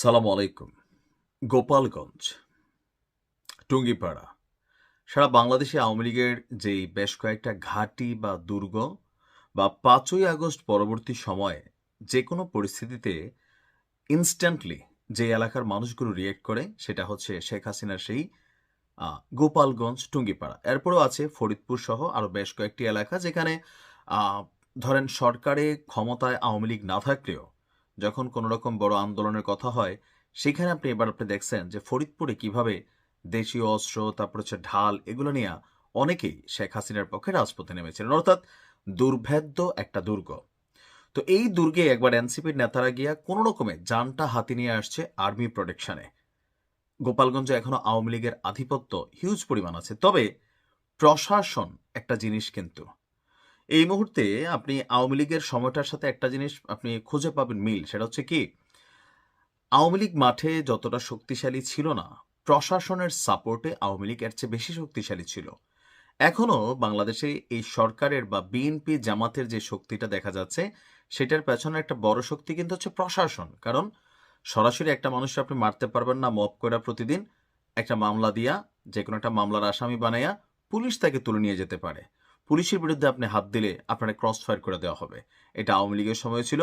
সালাম আলাইকুম। গোপালগঞ্জ, টুঙ্গিপাড়া, সারা বাংলাদেশে আওয়ামী লীগের যেই বেশ কয়েকটা ঘাঁটি বা দুর্গ বা ৫ই আগস্ট পরবর্তী সময়ে যে কোনো পরিস্থিতিতে ইনস্ট্যান্টলি যে এলাকার মানুষগুলো রিয়েক্ট করে সেটা হচ্ছে শেখ হাসিনার সেই গোপালগঞ্জ, টুঙ্গিপাড়া। এরপরও আছে ফরিদপুর সহ আরও বেশ কয়েকটি এলাকা যেখানে আহ, ধরেন সরকারে ক্ষমতায় আওয়ামী লীগ না থাকলেও যখন কোনো রকম বড় আন্দোলনের কথা হয় সেখানে আপনি দেখছেন যে ফরিদপুরে কিভাবে দেশীয় অস্ত্র তারপর হচ্ছে ঢাল এগুলো নিয়ে অনেকেই শেখ হাসিনার পক্ষে রাজপথে নেমেছিলেন, অর্থাৎ দুর্ভেদ্য একটা দুর্গ। তো এই দুর্গে একবার এনসিপির নেতারা গিয়া কোনো রকমে যানটা হাতি নিয়ে আসছে আর্মি প্রোটেকশনে। গোপালগঞ্জে এখনো আওয়ামী লীগের আধিপত্য হিউজ পরিমাণ আছে, তবে প্রশাসন একটা জিনিস কিন্তু এই মুহূর্তে আপনি আওয়ামী লীগের সময়টার সাথে একটা জিনিস আপনি খুঁজে পাবেন মিল, সেটা হচ্ছে কি আওয়ামী লীগ মাঠে যতটা শক্তিশালী ছিল না, প্রশাসনের সাপোর্টে আওয়ামী লীগ এর চেয়ে বেশি শক্তিশালী ছিল। এখনো বাংলাদেশে এই সরকারের বা বিএনপি জামাতের যে শক্তিটা দেখা যাচ্ছে সেটার পেছনে একটা বড় শক্তি কিন্তু হচ্ছে প্রশাসন। কারণ সরাসরি একটা মানুষকে আপনি মারতে পারবেন না মব করে প্রতিদিন একটা মামলা দিয়া, যে কোনো একটা মামলার আসামি বানাইয়া পুলিশ তাকে তুলে নিয়ে যেতে পারে। পুলিশের বিরুদ্ধে আপনি হাত দিলে আপনার ক্রস ফায়ার করে দেওয়া হবে। এটা আওয়ামী লীগের সময় ছিল।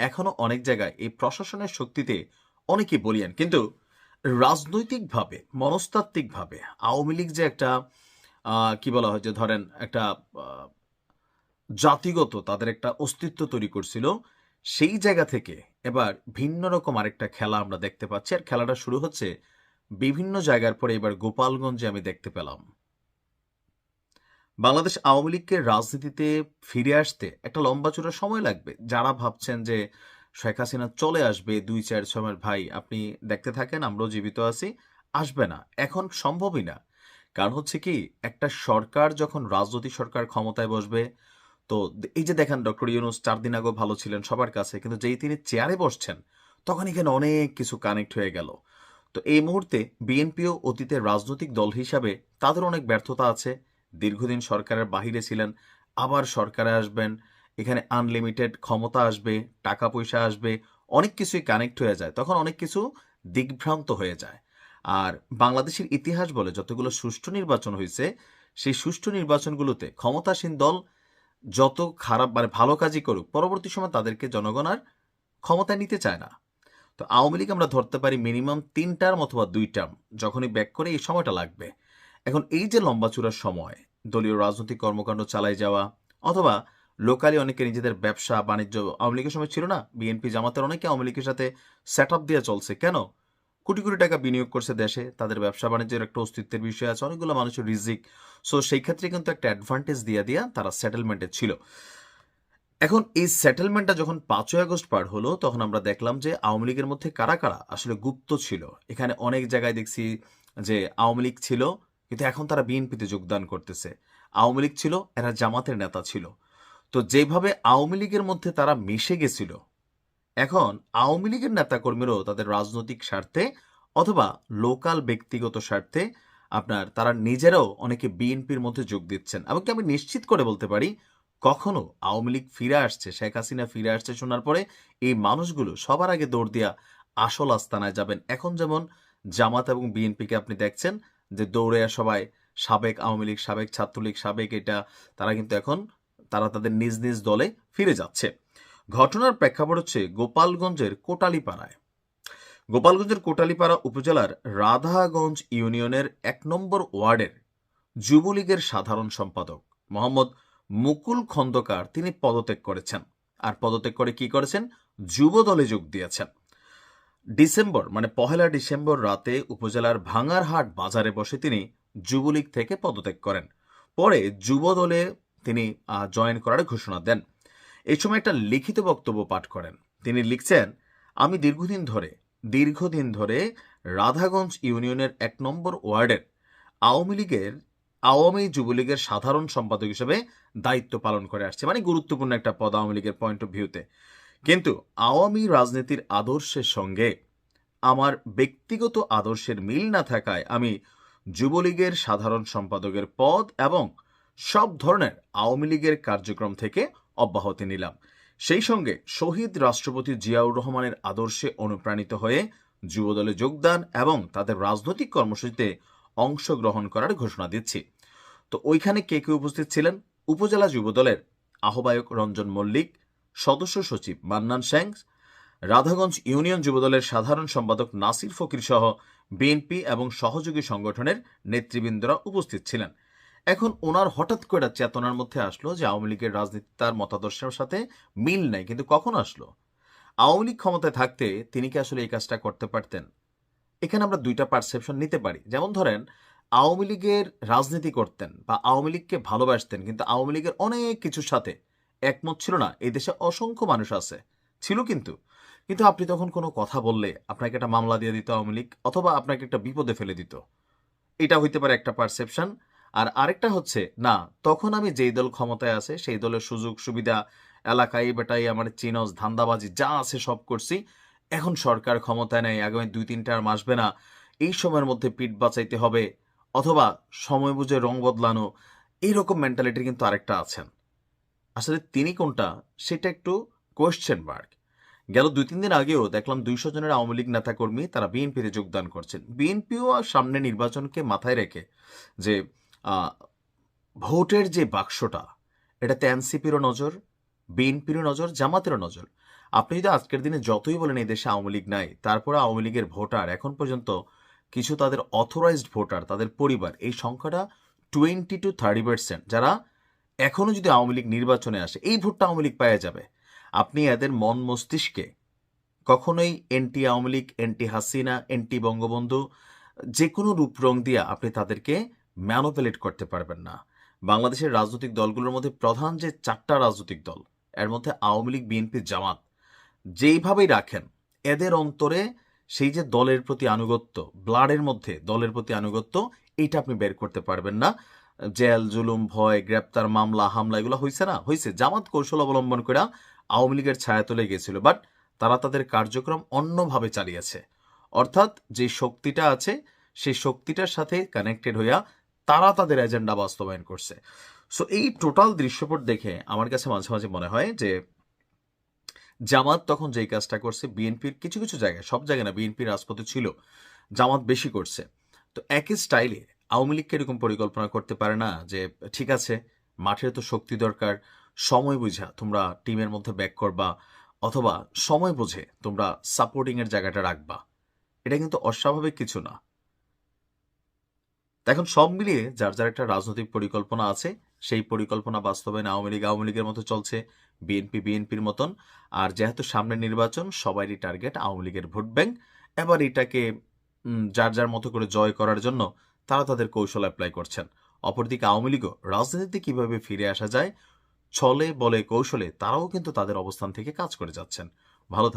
এখনো অনেক জায়গায় এই প্রশাসনের শক্তিতে অনেকেই বলিয়ান, কিন্তু রাজনৈতিকভাবে মনস্তাত্ত্বিকভাবে আওয়ামী লীগ যে একটা কি বলা হয় যে ধরেন একটা আহ, জাতিগত তাদের একটা অস্তিত্ব তৈরি করছিল, সেই জায়গা থেকে এবার ভিন্ন রকম আরেকটা খেলা আমরা দেখতে পাচ্ছি। আর খেলাটা শুরু হচ্ছে বিভিন্ন জায়গার পরে এবার গোপালগঞ্জে আমি দেখতে পেলাম। বাংলাদেশ আওয়ামী লীগকে রাজনীতিতে ফিরে আসতে একটা লম্বা চূড়া সময় লাগবে। যারা ভাবছেন যে শেখ হাসিনা চলে আসবে ২-৪ সময়ের, ভাই আপনি দেখতে থাকেন, আমরাও জীবিত আছি। আসবে না, এখন সম্ভবই না। কারণ হচ্ছে কি, একটা সরকার যখন রাজনৈতিক সরকার ক্ষমতায় বসবে, তো এই যে দেখেন ডক্টর ইউনূস ৪ দিন আগেও ভালো ছিলেন সবার কাছে, কিন্তু যেই তিনি চেয়ারে বসছেন তখন এখানে অনেক কিছু কানেক্ট হয়ে গেল। তো এই মুহূর্তে বিএনপিও অতীতের রাজনৈতিক দল হিসাবে তাদের অনেক ব্যর্থতা আছে। দীর্ঘদিন সরকারের বাহিরে ছিলেন, আবার সরকারে আসবেন, এখানে আনলিমিটেড ক্ষমতা আসবে, টাকা পয়সা আসবে, অনেক কিছুই কানেক্ট হয়ে যায়, তখন অনেক কিছু দিগ্ভ্রান্ত হয়ে যায়। আর বাংলাদেশের ইতিহাস বলে যতগুলো সুষ্ঠু নির্বাচন হয়েছে, সেই সুষ্ঠু নির্বাচনগুলোতে ক্ষমতাসীন দল যত খারাপ ভালো কাজই করুক, পরবর্তী সময় তাদেরকে জনগণ আর ক্ষমতায় নিতে চায় না। তো আওয়ামী লীগ আমরা ধরতে পারি মিনিমাম ৩ টার্ম অথবা ২ টার্ম, যখনই ব্যাক করে এই সময়টা লাগবে। এখন এই যে লম্বা চূড়ার সময় দলীয় রাজনৈতিক কর্মকাণ্ড চালাই যাওয়া, অথবা লোকালি অনেকে নিজেদের ব্যবসা বাণিজ্য, আওয়ামী লীগের সময় ছিল না, বিএনপি জামাতের অনেকে আওয়ামী লীগের সাথে সেট আপ দিয়ে চলছে, কেন? কোটি কোটি টাকা বিনিয়োগ করছে দেশে, তাদের ব্যবসা বাণিজ্যের একটা অস্তিত্বের বিষয় আছে, অনেকগুলো মানুষের রিজিক। সো সেই ক্ষেত্রে কিন্তু একটা অ্যাডভান্টেজ দিয়া দিয়া তারা সেটেলমেন্টে ছিল। এখন এই সেটেলমেন্টটা যখন ৫ই আগস্ট পার হলো, তখন আমরা দেখলাম যে আওয়ামী লীগের মধ্যে কারা কারা আসলে গুপ্ত ছিল। এখানে অনেক জায়গায় দেখছি যে আওয়ামী লীগ ছিল কিন্তু এখন তারা বিএনপিতে যোগদান করতেছে, আওয়ামী লীগ ছিল এরা জামাতের নেতা ছিল। তো যেভাবে আওয়ামী লীগের মধ্যে তারা মিশে গেছিল, এখন আওয়ামী লীগের নেতাকর্মীরাও তাদের রাজনৈতিক স্বার্থে অথবা লোকাল ব্যক্তিগত স্বার্থে আপনার তারা নিজেরাও অনেকে বিএনপির মধ্যে যোগ দিচ্ছেন। এমনকি আমি নিশ্চিত করে বলতে পারি, কখনো আওয়ামী লীগ ফিরে আসছে, শেখ হাসিনা ফিরে আসছে শোনার পরে এই মানুষগুলো সবার আগে দৌড় দিয়া আসল আস্তানায় যাবেন। এখন যেমন জামাত এবং বিএনপিকে আপনি দেখছেন যে দৌড়ে সবাই সাবেক আওয়ামী লীগ, সাবেক ছাত্রলীগ, সাবেক এটা, তারা কিন্তু এখন তারা তাদের নিজ নিজ দলে ফিরে যাচ্ছে। ঘটনার প্রেক্ষাপট হচ্ছে গোপালগঞ্জের কোটালীপাড়া উপজেলার রাধাগঞ্জ ইউনিয়নের ১ নম্বর ওয়ার্ডের যুবলীগের সাধারণ সম্পাদক মোহাম্মদ মুকুল খন্দকার তিনি পদত্যাগ করেছেন। আর পদত্যাগ করে কি করেছেন? যুব দলে যোগ দিয়েছেন। ডিসেম্বর মানে ১লা ডিসেম্বর রাতে উপজেলার ভাঙারহাট বাজারে বসে তিনি যুবলীগ থেকে পদত্যাগ করেন। পরে যুব দলে তিনি জয়েন করার ঘোষণা দেন। এই সময় একটা লিখিত বক্তব্য পাঠ করেন। তিনি লিখছেন, আমি দীর্ঘদিন ধরে রাধাগঞ্জ ইউনিয়নের ১ নম্বর ওয়ার্ডের আওয়ামী লীগের আওয়ামী যুবলীগের সাধারণ সম্পাদক হিসেবে দায়িত্ব পালন করে আসছে, মানে গুরুত্বপূর্ণ একটা পদ আওয়ামী লীগের পয়েন্ট অফ ভিউতে। কিন্তু আওয়ামী রাজনীতির আদর্শের সঙ্গে আমার ব্যক্তিগত আদর্শের মিল না থাকায় আমি যুবলীগের সাধারণ সম্পাদকের পদ এবং সব ধরনের আওয়ামী লীগের কার্যক্রম থেকে অব্যাহতি নিলাম। সেই সঙ্গে শহীদ রাষ্ট্রপতি জিয়াউর রহমানের আদর্শে অনুপ্রাণিত হয়ে যুবদলে যোগদান এবং তাদের রাজনৈতিক কর্মসূচিতে অংশগ্রহণ করার ঘোষণা দিচ্ছি। তো ওইখানে কে কে উপস্থিত ছিলেন? উপজেলা যুবদলের আহ্বায়ক রঞ্জন মল্লিক, সদস্য সচিব মান্নান শ্যাং, রাধাগঞ্জ ইউনিয়ন যুবদলের সাধারণ সম্পাদক নাসির ফকির সহ বিএনপি এবং সহযোগী সংগঠনের নেতৃবৃন্দরা উপস্থিত ছিলেন। এখন ওনার হঠাৎ করে চেতনার মধ্যে আসলো যে আওয়ামী লীগের রাজনীতি তার মতাদর্শের সাথে মিল নাই, কিন্তু কখন আসলো? আওয়ামী লীগ ক্ষমতায় থাকতে তিনি কি আসলে এই কাজটা করতে পারতেন? এখানে আমরা দুইটা পারসেপশন নিতে পারি। যেমন ধরেন, আওয়ামী লীগের রাজনীতি করতেন বা আওয়ামী লীগকে ভালোবাসতেন, কিন্তু আওয়ামী লীগের অনেক কিছুর সাথে একমত ছিল না। এই দেশে অসংখ্য মানুষ আছে, ছিল কিন্তু কিন্তু আপনি তখন কোনো কথা বললে আপনাকে একটা মামলা দিয়ে দিত আওয়ামী লীগ, অথবা আপনাকে একটা বিপদে ফেলে দিত। এটা হইতে পারে একটা পারসেপশন। আর আরেকটা হচ্ছে, না, তখন আমি যেই দল ক্ষমতায় আছে সেই দলের সুযোগ সুবিধা, এলাকায় বেটাই আমার চিনস, ধান্দাবাজি যা আছে সব করছি, এখন সরকার ক্ষমতায় নেই, আগামী 2-3টা আর আসবে না, এই সময়ের মধ্যে পিঠ বাঁচাইতে হবে, অথবা সময় বুঝে রং বদলানো, এইরকম মেন্টালিটির কিন্তু আরেকটা আছেন। আসলে তিনি কোনটা সেটা একটু কোয়েশ্চেন মার্ক। গেল 2-3 দিন আগেও দেখলাম 200 জনের আওয়ামী লীগ নেতাকর্মী তারা বিএনপিতে যোগদান করছেন। বিএনপিও সামনে নির্বাচনকে মাথায় রেখে যে আহ, ভোটের যে বাক্সটা, এটাতে এনসিপিরও নজর, বিএনপিরও নজর, জামাতেরও নজর। আপনি যদি আজকের দিনে যতই বলেন এই দেশে আওয়ামী লীগ নাই, তারপরে আওয়ামী লীগের ভোটার এখন পর্যন্ত কিছু তাদের অথরাইজড ভোটার, তাদের পরিবার, এই সংখ্যাটা 20-30%, যারা এখনো যদি আওয়ামী লীগ নির্বাচনে আসে এই ভোটটা আওয়ামী লীগ পাওয়া যাবে। আপনি এদের মন মস্তিষ্কে কখনোই anti Awami League, anti Hasina, anti Bangabandhu যে কোনো রূপ রং দিয়ে আপনি তাদেরকে ম্যানুপুলেট করতে পারবেন না। বাংলাদেশের রাজনৈতিক দলগুলোর মধ্যে প্রধান যে 4টা রাজনৈতিক দল, এর মধ্যে আওয়ামী লীগ, বিএনপি, জামাত, যেইভাবেই রাখেন এদের অন্তরে সেই যে দলের প্রতি আনুগত্য, ব্লাডের মধ্যে দলের প্রতি আনুগত্য, এটা আপনি বের করতে পারবেন না। জেল, জুলুম, ভয়, গ্রেপ্তার, মামলা, হামলা এগুলো হয়েছে না? হয়েছে। জামাত কৌশল অবলম্বন করে আওয়ামী লীগের ছায়া তুলে গিয়েছিল, বাট তারা তাদের কার্যক্রম অন্যভাবে চালিয়েছে। অর্থাৎ যে শক্তিটা আছে সেই শক্তিটার সাথে কানেক্টেড হইয়া তারা তাদের এজেন্ডা বাস্তবায়ন করছে। সো এই টোটাল দৃশ্যপট দেখে আমার কাছে মাঝে মাঝে মনে হয় যে জামাত তখন যেই কাজটা করছে, বিএনপির কিছু কিছু জায়গায়, সব জায়গায় না, বিএনপির রাজপথে ছিল, জামাত বেশি করছে। তো একই স্টাইলে আওয়ামী লীগকে এরকম পরিকল্পনা করতে পারে না যে ঠিক আছে, মাঠের তো শক্তি দরকার, সময় বুঝা তোমরা টিমের মধ্যে ব্যাক করবা, অথবা সময় বুঝে তোমরা সাপোর্টিং এর জায়গাটা রাখবা। এটা কিন্তু অস্বাভাবিক কিছু না। এখন সব মিলিয়ে যার যার একটা রাজনৈতিক পরিকল্পনা আছে, সেই পরিকল্পনা বাস্তবায়নে আওয়ামী লীগ আওয়ামী লীগের মতো চলছে, বিএনপি বিএনপির মতন। আর যেহেতু সামনে নির্বাচন, সবারই টার্গেট আওয়ামী লীগের ভোট ব্যাংক। এবার এটাকে যার যার মতো করে জয় করার জন্য তারা তাদের কৌশল অ্যাপ্লাই করছেন। অপরদিকে আওয়ামী লীগও রাজনীতিতে কিভাবে ফিরে আসা যায়, ছলে বলে কৌশলে তারাও কিন্তু তাদের অবস্থান থেকে কাজ করে যাচ্ছেন। ভালো থাকবেন।